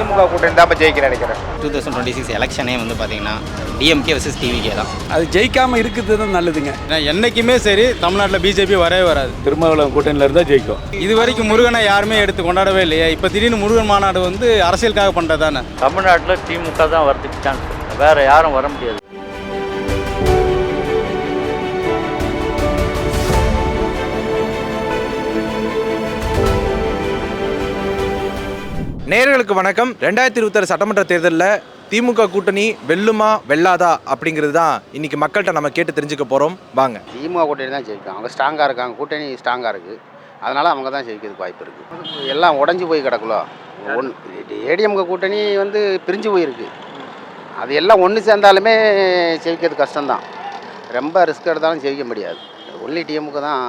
திமுக கூட்டணி தான் ஜெயிக்க நினைக்கிறேன். 2026 எலெக்ஷனே வந்து பார்த்தீங்கன்னா டிஎம்கே vs டிவிகே தான். அது ஜெயிக்காமல் இருக்கிறது தான் நல்லதுங்க. என்றைக்குமே சரி தமிழ்நாட்டில் பிஜேபி வரவே வராது. திருமாவளவன் கூட்டணியில் இருந்தால் ஜெயிக்கும். இது வரைக்கும் முருகனை யாருமே எடுத்து கொண்டாடவே இல்லையா? இப்போ திடீர்னு முருகன் மாநாடு வந்து அரசியலுக்காக பண்ணுறது தானே. தமிழ்நாட்டில் திமுக தான் வரதுக்கு சான்ஸ், வேறு யாரும் வர முடியாது. நேயர்களுக்கு வணக்கம். 2026 சட்டமன்ற தேர்தலில் திமுக கூட்டணி வெல்லுமா வெல்லாதா அப்படிங்கிறது தான் இன்னைக்கு மக்கள்கிட்ட நம்ம கேட்டு தெரிஞ்சுக்க போகிறோம். வாங்க. திமுக கூட்டணி தான் ஜெயிக்கும். அவங்க ஸ்ட்ராங்காக இருக்காங்க, கூட்டணி ஸ்ட்ராங்காக இருக்குது. அதனால் அவங்க தான் ஜெயிக்கிறதுக்கு வாய்ப்பு இருக்குது. எல்லாம் உடஞ்சி போய் கிடக்குலோ. ஏடிஎம்கே கூட்டணி வந்து பிரிஞ்சு போயிருக்கு. அது எல்லாம் ஒன்று சேர்ந்தாலுமே ஜெயிக்கிறது கஷ்டம்தான். ரொம்ப ரிஸ்க் எடுத்தாலும் ஜெயிக்க முடியாது. ஒன்லி டிஎம்கே தான்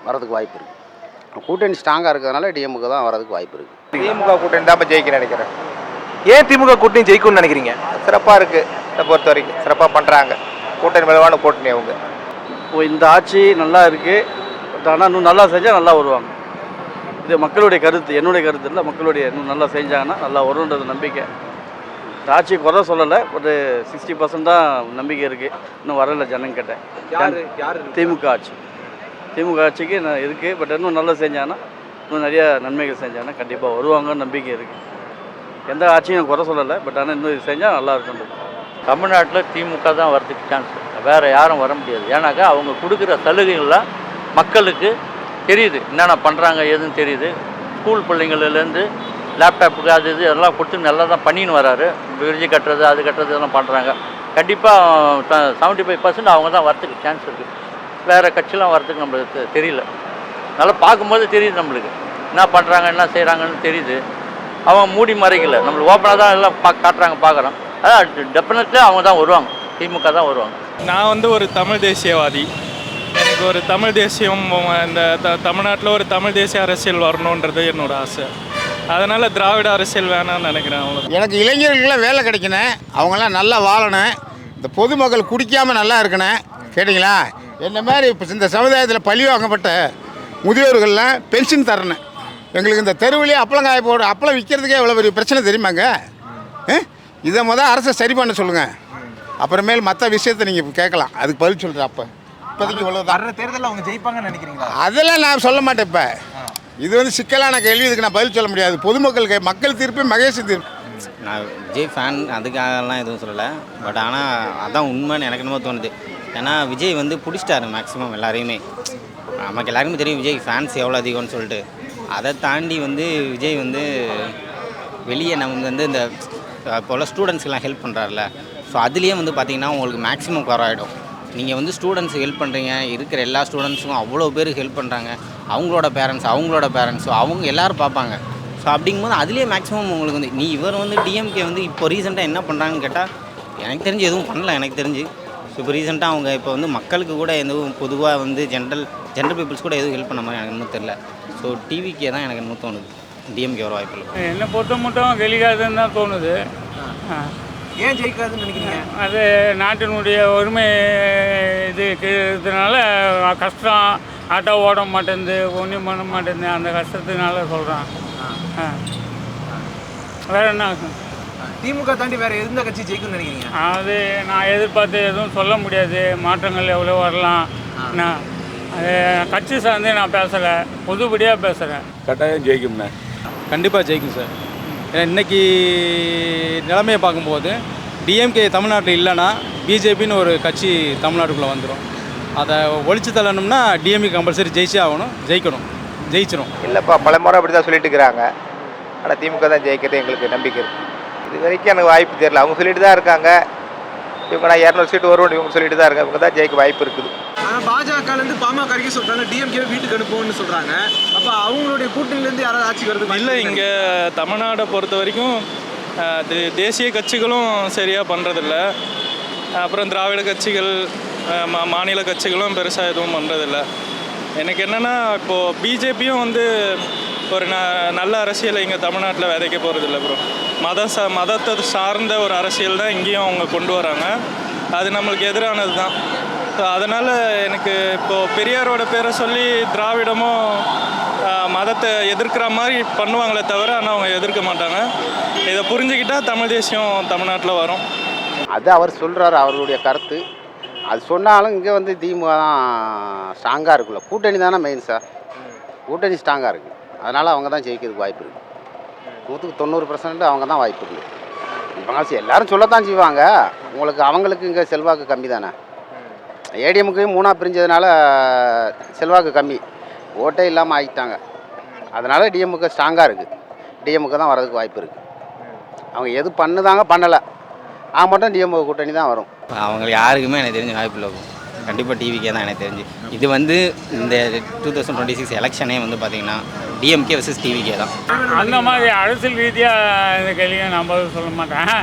வரதுக்கு வாய்ப்பு இருக்குது. கூட்டணி ஸ்ட்ராங்காக இருக்கிறதுனால டிஎம்கே தான் வரதுக்கு வாய்ப்பு இருக்குது. திமுக கூட்டணி தான் ஜெயிக்க நினைக்கிறேன். ஏன் திமுக கூட்டணி ஜெயிக்கும்னு நினைக்கிறீங்க? சிறப்பாக இருக்குது, இதை பொறுத்த வரைக்கும் சிறப்பாக பண்ணுறாங்க. கூட்டணி மேலவான கூட்டணி அவங்க. இந்த ஆட்சி நல்லா இருக்குது. பட் ஆனால் இன்னும் நல்லா செஞ்சால் நல்லா வருவாங்க. இது மக்களுடைய கருத்து, என்னுடைய கருத்து இல்லை. மக்களுடைய இன்னும் நல்லா செஞ்சாங்கன்னா நல்லா வரும்ன்றது நம்பிக்கை. இந்த ஆட்சியை குறை சொல்லலை, ஒரு 60% தான் நம்பிக்கை இருக்குது. இன்னும் வரலை ஜனங்க கிட்ட. திமுக ஆட்சி, திமுக ஆட்சிக்கு இருக்குது. பட் இன்னும் நல்லா செஞ்சாங்கன்னா, இன்னும் நிறையா நன்மைகள் செஞ்சாங்கன்னா கண்டிப்பாக வருவாங்கன்னு நம்பிக்கை இருக்குது. எந்த ஆட்சியும் குறை சொல்லலை, பட் ஆனால் இன்னும் இது செஞ்சால் நல்லா இருக்குன்றது. தமிழ்நாட்டில் திமுக தான் வரதுக்கு சான்ஸ், வேறு யாரும் வர முடியாது. ஏன்னாக்கா அவங்க கொடுக்குற சலுகைகள்லாம் மக்களுக்கு தெரியுது, என்னென்ன பண்ணுறாங்க ஏதுன்னு தெரியுது. ஸ்கூல் பிள்ளைங்கள்லேருந்து லேப்டாப்புக்கு அது இது எல்லாம் கொடுத்து நல்லா தான் பண்ணின்னு வராரு. பிரிட்ஜு கட்டுறது அது கட்டுறது இதெல்லாம் பண்ணுறாங்க. கண்டிப்பாக 75% அவங்க தான் வரத்துக்கு சான்ஸ் இருக்குது. வேறு கட்சிலாம் வரத்துக்கு நம்மளுக்கு தெரியல. நல்லா பார்க்கும்போது தெரியுது நம்மளுக்கு என்ன பண்ணுறாங்க என்ன செய்கிறாங்கன்னு தெரியுது. அவங்க மூடி மறைக்கல, நம்மளுக்கு ஓப்பனாக தான் எல்லாம் காட்டுறாங்க, பார்க்குறோம். அதான் டெஃபினெட்லி அவங்க தான் வருவாங்க, திமுக தான் வருவாங்க. நான் வந்து ஒரு தமிழ் தேசியவாதி. எனக்கு ஒரு தமிழ் தேசியம், இந்த தமிழ்நாட்டில் ஒரு தமிழ் தேசிய அரசியல் வரணுன்றது என்னோட ஆசை. அதனால் திராவிட அரசியல் வேணாம்னு நினைக்கிறேன். அவ்வளோ எனக்கு இளைஞர்களுக்கெல்லாம் வேலை கிடைக்கணும், அவங்களாம் நல்லா வாழணும், இந்த பொதுமக்கள் குடிக்காமல் நல்லா இருக்கணும். கேட்டிங்களா? என்ன மாதிரி இப்போ இந்த சமுதாயத்தில் பழி வாங்கப்பட்ட முதியோர்கள்லாம் பென்ஷன் தரணும். எங்களுக்கு இந்த தெருவிலே அப்பளங்காய போடு அப்பளம் விற்கிறதுக்கே எவ்வளோ பெரிய பிரச்சனை தெரியுமாங்க? இதை அரசை சரி பண்ண சொல்லுங்கள். அப்புறமேல் மற்ற விஷயத்தை நீங்கள் கேட்கலாம், அதுக்கு பதில் சொல்கிறேன். அப்போ இப்போதைக்கு இவ்வளோ வர்ற தேர்தலில் அவங்க ஜெயிப்பாங்கன்னு நினைக்கிறீங்களா? அதெல்லாம் நான் சொல்ல மாட்டேன். இப்போ இது வந்து சிக்கலான கேள்வி, இதுக்கு நான் பதில் சொல்ல முடியாது. பொதுமக்கள் மக்கள் தீர்ப்பு மகேஷ் தீர்ப்பு. நான் விஜய் ஃபேன், அதுக்காகலாம் எதுவும் சொல்லலை. பட் ஆனால் அதான் உண்மைன்னு எனக்கு என்னமோ தோணுது. ஏன்னா விஜய் வந்து பிடிச்சிட்டாரு மேக்ஸிமம் எல்லாரையுமே. நமக்கு எல்லாருக்குமே தெரியும் விஜய் ஃபேன்ஸ் எவ்வளோ அதிகம்னு சொல்லிட்டு. அதை தாண்டி வந்து விஜய் வந்து வெளியே நம்ம வந்து இந்த இப்போல்லாம் ஸ்டூடெண்ட்ஸ்க்கெலாம் ஹெல்ப் பண்ணுறாருல. ஸோ அதுலேயே வந்து பார்த்திங்கன்னா உங்களுக்கு மேக்ஸிமம் கவர் ஆகிடும். நீங்கள் வந்து ஸ்டூடெண்ட்ஸுக்கு ஹெல்ப் பண்ணுறீங்க, இருக்கிற எல்லா ஸ்டூடெண்ட்ஸுக்கும் அவ்வளோ பேருக்கு ஹெல்ப் பண்ணுறாங்க. அவங்களோட பேரண்ட்ஸ் ஸோ அவங்க எல்லோரும் பார்ப்பாங்க. ஸோ அப்படிங்கும்போது அதுலேயே மேக்ஸிமம் உங்களுக்கு வந்து இவர் வந்து டிஎம்கே வந்து இப்போ ரீசெண்டாக என்ன பண்ணுறாங்கன்னு கேட்டால் எனக்கு தெரிஞ்சு எதுவும் பண்ணல. எனக்கு தெரிஞ்சு ஸோ இப்போ ரீசெண்டாக அவங்க இப்போ வந்து மக்களுக்கு கூட எதுவும் பொதுவாக வந்து ஜென்ரல் பீப்புள்ஸ் கூட எதுவும் ஹெல்ப் பண்ண மாதிரி எனக்கு இன்னும் தெரில. ஸோ டிவிக்கே தான் எனக்கு இன்னும் தோணுது, டிஎம்கே வர வாய்ப்பு இல்லை. என்னை பொறுத்த மட்டும் வெளிக்காதுன்னு தான் தோணுது. ஏன் ஜெயிக்காதுன்னு நினைக்கிறீங்க? அது நாட்டினுடைய ஒருமை இதுனால கஷ்டம். ஆட்டோ ஓட மாட்டேங்குது, ஒன்றும் பண்ண மாட்டேங்குது, அந்த கஷ்டத்தினால சொல்கிறான். வேறு என்ன? திமுக தாண்டி வேறு எந்த கட்சி ஜெயிக்கும்னு நினைக்கிறீங்க? அது நான் எதிர்பார்த்து எதுவும் சொல்ல முடியாது. மாற்றங்கள் எவ்வளோ வரலாம். நான் அது கட்சி சார்ந்து நான் பேசலை, பொதுப்படியாக பேசுகிறேன். கட்டாயம் ஜெயிக்கும்ண்ணே. கண்டிப்பாக ஜெயிக்கும் சார். ஏன்னா இன்றைக்கி நிலைமையை பார்க்கும்போது டிஎம்கே தமிழ்நாட்டில் இல்லைன்னா பிஜேபின்னு ஒரு கட்சி தமிழ்நாட்டுக்குள்ளே வந்துடும். அதை ஒழிச்சு தள்ளணும்னா டிஎம்கே கம்பல்சரி ஜெயிச்சே ஆகணும், ஜெயிச்சிடும். இல்லைப்பா, பல முறை அப்படி தான் சொல்லிட்டு இருக்கிறாங்க. ஆனால் திமுக தான் ஜெயிக்கிறது எங்களுக்கு நம்பிக்கை இருக்குது. இது வரைக்கும் எனக்கு வாய்ப்பு தெரியல. அவங்க சொல்லிட்டு தான் இருக்காங்க, இவங்க நான் 200 சீட்டு வருவோம் இவங்க சொல்லிட்டு தான் இருக்காங்க. இவங்க தான் ஜெயிக்க வாய்ப்பு இருக்குது. ஆனால் பாஜகலேருந்து பாமக சொல்கிறாங்க, டிஎம்கே வீட்டுக்கு அனுப்புவோம்னு சொல்கிறாங்க. அப்போ அவங்களுடைய கூட்டணியிலேருந்து யாராவது ஆட்சிக்கு வருது இல்லை. இங்கே தமிழ்நாடை பொறுத்த வரைக்கும் தேசிய கட்சிகளும் சரியாக பண்ணுறதில்ல. அப்புறம் திராவிட கட்சிகள், மாநில கட்சிகளும் பெருசாக எதுவும் பண்ணுறதில்ல. எனக்கு என்னென்னா இப்போது பிஜேபியும் வந்து ஒரு நல்ல அரசியலை இங்கே தமிழ்நாட்டில் விதைக்க போகிறதில்ல ப்ரோ. மதத்தை சார்ந்த ஒரு அரசியல் தான் இங்கேயும் அவங்க கொண்டு வராங்க. அது நம்மளுக்கு எதிரானது தான். ஸோ அதனால் எனக்கு இப்போது பெரியாரோட பேரை சொல்லி திராவிடமும் மதத்தை எதிர்க்கிற மாதிரி பண்ணுவாங்களே தவிர ஆனால் அவங்க எதிர்க்க மாட்டாங்க. இதை புரிஞ்சுக்கிட்டால் தமிழ் தேசியம் தமிழ்நாட்டில் வரும். அது அவர் சொல்கிறாரு, அவருடைய கருத்து. அது சொன்னாலும் இங்கே வந்து திமுக தான் ஸ்ட்ராங்காக இருக்குல்ல, கூட்டணி தானே மெயின் சார். கூட்டணி ஸ்ட்ராங்காக இருக்குது, அதனால் அவங்க தான் ஜெயிக்கிறதுக்கு வாய்ப்பு இருக்குது. 90% அவங்க தான் வாய்ப்பு இருக்குது. இப்போ எல்லோரும் சொல்லத்தான் செய்வாங்க, அவங்களுக்கு இங்கே செல்வாக்கு கம்மி தானே. ஏடிஎம்க்கு 3ஆக பிரிஞ்சதுனால செல்வாக்கு கம்மி, ஓட்டே இல்லாமல் ஆகிட்டாங்க. அதனால் டிஎம்முக்கு ஸ்ட்ராங்காக இருக்குது, டிஎம்முக்கு தான் வரதுக்கு வாய்ப்பு இருக்குது. அவங்க எது பண்ணுதாங்க பண்ணலை, மட்டும் டிஎம்முக கூட்டணி தான் வரும். அவங்களுக்கு யாருக்குமே எனக்கு தெரிஞ்ச வாய்ப்பு இல்லை. கண்டிப்பாக டிவிக்கே தான் எனக்கு தெரிஞ்சு. இது வந்து இந்த 2026 எலெக்ஷனே வந்து பார்த்திங்கன்னா டிஎம்கே வர்சஸ் டிவிக்கே தான். அந்த மாதிரி அரசியல் ரீதியாக இந்த கேள்வியை நான் பதில் சொல்ல மாட்டேன்.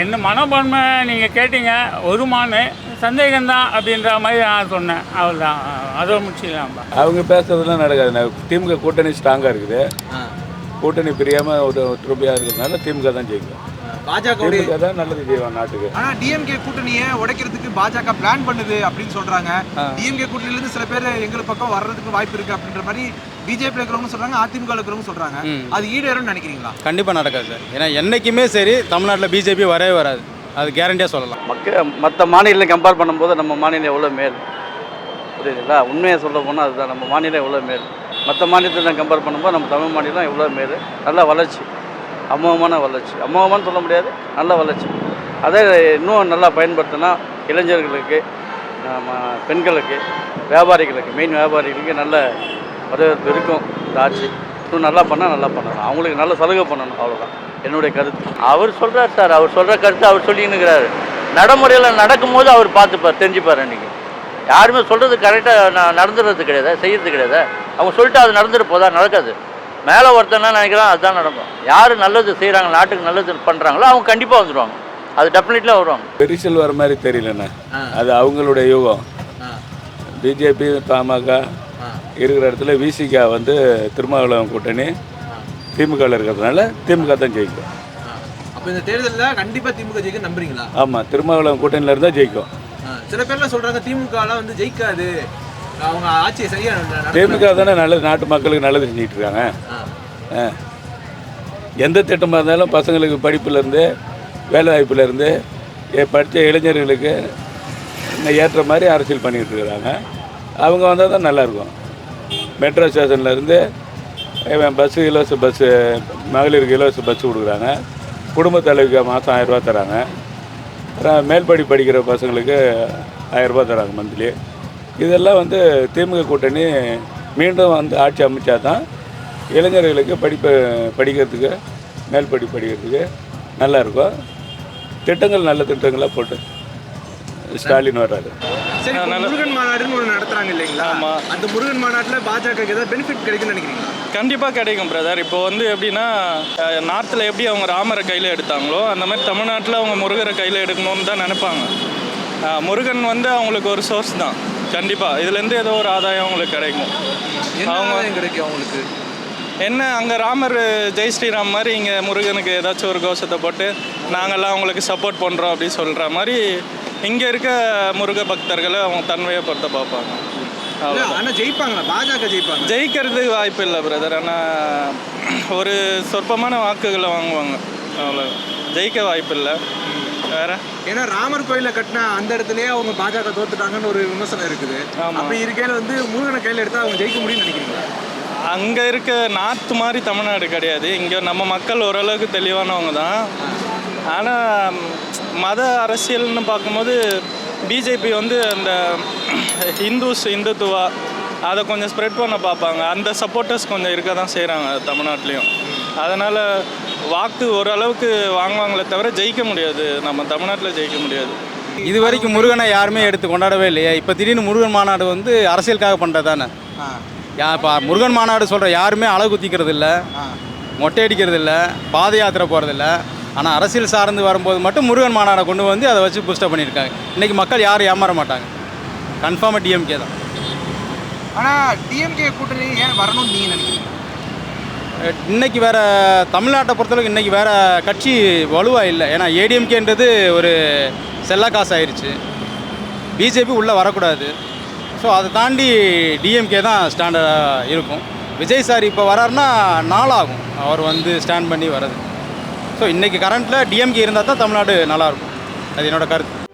என்ன மனப்பான்மை நீங்கள் கேட்டீங்க, ஒருமான சந்தேகம்தான் அப்படின்ற மாதிரி நான் சொன்னேன், அவ்வளோதான். அதோட முடிச்சிடலாம். அவங்க பேசுறதுலாம் நடக்காது. திமுக கூட்டணி ஸ்ட்ராங்காக இருக்குது, கூட்டணி பிரியாமல் ஒரு ஒற்றுமையாக இருக்கிறதுனால திமுக தான் ஜெயிக்கும். பாஜக தான் நல்லது செய்வாங்க நாட்டுக்கு. ஆனா டிஎம்கே கூட்டணியை உடைக்கிறதுக்கு பாஜக பிளான் பண்ணுது அப்படின்னு சொல்றாங்க. டிஎம்கே கூட்டணியில இருந்து சில பேர் எங்களுக்கு பக்கம் வர்றதுக்கு வாய்ப்பு இருக்கு அப்படின்ற மாதிரி பிஜேபி இருக்கிறவங்க சொல்றாங்க, அதிமுக இருக்கிறவங்க சொல்றாங்க. அது ஈடேறும்னு நினைக்கிறீங்களா? கண்டிப்பாக நடக்காது சார். ஏன்னா என்றைக்குமே சரி தமிழ்நாட்டில் பிஜேபி வரவே வராது, அது கேரண்டியாக சொல்லலாம். மற்ற மாநிலம் கம்பேர் பண்ணும்போது நம்ம மாநிலம் எவ்வளோ மேல், புரியுதுங்களா? உண்மையை சொல்ல போனால் அதுதான், நம்ம மாநிலம் எவ்வளோ மேல். மற்ற மாநிலத்தை கம்பேர் பண்ணும்போது நம்ம தமிழ் மாநிலம் எவ்வளோ மேல், நல்ல வளர்ச்சி, அமோகமான வளர்ச்சி. அமோகமானு சொல்ல முடியாது, நல்ல வளர்ச்சி. அதை இன்னும் நல்லா பயன்படுத்தினா இளைஞர்களுக்கு, பெண்களுக்கு, வியாபாரிகளுக்கு, மெயின் வியாபாரிகளுக்கு நல்ல வரவேற்பு இருக்கும். இந்த ஆட்சி இன்னும் நல்லா பண்ணால் நல்லா பண்ணணும், அவங்களுக்கு நல்ல சலுகை பண்ணணும், அவ்வளோதான் என்னுடைய கருத்து. அவர் சொல்கிறார் சார், அவர் சொல்கிற கருத்து அவர் சொல்லின்னுக்கிறாரு. நடைமுறையில் நடக்கும்போது அவர் பார்த்துப்பார், தெரிஞ்சுப்பார். அன்றைக்கி யாருமே சொல்கிறது கரெக்டாக நடந்துடுறது கிடையாது, செய்கிறது கிடையாது. அவங்க சொல்லிட்டு அது நடந்துட்டு போதா, நடக்காது. மேலே ஒருத்தனா நினைக்கிறான், அதுதான் நடக்கும். யார் நல்லது செய்கிறாங்க, நாட்டுக்கு நல்லது பண்ணுறாங்களோ அவங்க கண்டிப்பாக வந்துடுவாங்க, அது டெஃபினெட்லியாக வருவாங்க. பெரிசல் வர மாதிரி தெரியலண்ணா, அது அவங்களுடைய யுகம். பிஜேபி பாமக இருக்கிற இடத்துல விசிகா வந்து திருமாவளவன் கூட்டணி திமுகவில் இருக்கிறதுனால திமுக தான் ஜெயிக்கும். அப்போ இந்த தேர்தலில் கண்டிப்பாக திமுக ஜெயிக்க நம்புறீங்களா? ஆமாம், திருமாவளவன் கூட்டணியில் இருந்தால் ஜெயிக்கும். சில பேர்லாம் சொல்கிறாங்க திமுகலாம் வந்து ஜெயிக்காது, அவங்க ஆட்சியை சரியாக. திமுக தானே நல்லது, நாட்டு மக்களுக்கு நல்லது செஞ்சுட்டு இருக்காங்க. எந்த திட்டமாக இருந்தாலும் பசங்களுக்கு படிப்புலேருந்து வேலைவாய்ப்புலேருந்து படித்த இளைஞர்களுக்கு ஏற்ற மாதிரி அரசியல் பண்ணிகிட்டு இருக்கிறாங்க. அவங்க வந்தால் தான் நல்லாயிருக்கும். மெட்ரோ ஸ்டேஷன்லேருந்து பஸ்ஸு, இலவச பஸ்ஸு, மகளிருக்கு இலவச பஸ்ஸு கொடுக்குறாங்க. குடும்ப தலைவிக்கு மாதம் 1000 ரூபா தராங்க. மேல்படி படிக்கிற பசங்களுக்கு 1000 ரூபா தராங்க மந்த்லி. இதெல்லாம் வந்து திமுக கூட்டணி மீண்டும் வந்து ஆட்சி அமைச்சா தான் இளைஞர்களுக்கு படிக்கிறதுக்கு, மேல்படி படிக்கிறதுக்கு நல்லாயிருக்கும். திட்டங்கள் நல்ல திட்டங்களாக போட்டு ஸ்டாலின் வர்றாரு. சரி, முருகன் மாநாடுன்னு ஒன்று நடத்துகிறாங்க இல்லைங்களா? அந்த முருகன் மாநாட்டில் பாஜகவுக்கு ஏதாவது பெனிஃபிட் கிடைக்குன்னு நினைக்கிறீங்களா? கண்டிப்பாக கிடைக்கும் பிரதர். இப்போ வந்து எப்படின்னா, நார்த்தில் எப்படி அவங்க ராமரை கையில் எடுத்தாங்களோ அந்த மாதிரி தமிழ்நாட்டில் அவங்க முருகரை கையில் எடுக்கணும்னு தான் நினைப்பாங்க. முருகன் வந்து அவங்களுக்கு ஒரு சோர்ஸ் தான். கண்டிப்பாக இதுலேருந்து ஏதோ ஒரு ஆதாயம் அவங்களுக்கு கிடைக்கும். அவங்க கிடைக்கும் அவங்களுக்கு என்ன, அங்கே ராமர் ஜெய் ஸ்ரீராம் மாதிரி இங்கே முருகனுக்கு ஏதாச்சும் ஒரு கோஷத்தை போட்டு நாங்கள்லாம் அவங்களுக்கு சப்போர்ட் பண்ணுறோம் அப்படின்னு சொல்கிற மாதிரி இங்கே இருக்க முருக பக்தர்களை அவங்க தன்மையப்படுத்த பார்ப்பாங்க. ஆனால் ஜெயிப்பாங்களா? பாஜக ஜெயிப்பாங்க? ஜெயிக்கிறதுக்கு வாய்ப்பு இல்லை பிரதர். ஆனால் ஒரு சொற்பமான வாக்குகளை வாங்குவாங்க, அவ்வளோ. ஜெயிக்க வாய்ப்பு இல்லை வேற. ஏன்னா ராமர் கோயிலை கட்டினா அந்த இடத்துலயே அவங்க பாஜக தோத்துட்டாங்கன்னு ஒரு விமர்சனம் இருக்குது. அப்படி இருக்கையில் வந்து முருகனை கையில் எடுத்தால் அவங்க ஜெயிக்க முடியும்னு நினைக்கிறீங்களா? அங்கே இருக்க நார்த்து மாதிரி தமிழ்நாடு கிடையாது. இங்கே நம்ம மக்கள் ஓரளவுக்கு தெளிவானவங்க தான். ஆனால் மத அரசியல்னு பார்க்கும்போது பிஜேபி வந்து அந்த இந்துத்துவா அதை கொஞ்சம் ஸ்ப்ரெட் பண்ண பார்ப்பாங்க. அந்த சப்போர்ட்டர்ஸ் கொஞ்சம் இருக்க தான் செய்கிறாங்க தமிழ்நாட்டிலையும். அதனால் வாக்கு ஓரளவுக்கு வாங்குவாங்களே தவிர ஜெயிக்க முடியாது, நம்ம தமிழ்நாட்டில் ஜெயிக்க முடியாது. இது வரைக்கும் முருகனை யாருமே எடுத்து கொண்டாடவே இல்லையா? இப்போ திடீர்னு முருகன் மாநாடு வந்து அரசியலுக்காக பண்ணுறது தானே. இப்போ முருகன் மாநாடு சொல்கிற யாருமே அழகு குத்திக்கிறது இல்லை, மொட்டை அடிக்கிறது இல்லை, பாத யாத்திரை போகிறதில்ல. ஆனால் அரசியல் சார்ந்து வரும்போது மட்டும் முருகன் மாநாடை கொண்டு வந்து அதை வச்சு புஷ்டப் பண்ணியிருக்காங்க. இன்றைக்கி மக்கள் யாரும் ஏமாற மாட்டாங்க, கன்ஃபார்மாக டிஎம்கே தான். ஆனால் டிஎம்கே கூட்டணி ஏன் வரணும்னு நீங்கள் நினைக்கிறீங்க? இன்றைக்கி வேறு தமிழ்நாட்டை பொறுத்தளவுக்கு இன்றைக்கி வேறு கட்சி வலுவாக இல்லை. ஏன்னா ஏடிஎம்கேன்றது ஒரு செல்ல காசு ஆயிடுச்சு. பிஜேபி உள்ளே வரக்கூடாது. ஸோ அதை தாண்டி டிஎம்கே தான் ஸ்டாண்டர்டாக இருக்கும். விஜய் சார் இப்போ வராருன்னா நாளாகும் அவர் வந்து ஸ்டாண்ட் பண்ணி வர்றது. ஸோ இன்றைக்கி கரண்ட்டில் டிஎம்கே இருந்தால் தான் தமிழ்நாடு நல்லாயிருக்கும். அது என்னோடய கருத்து.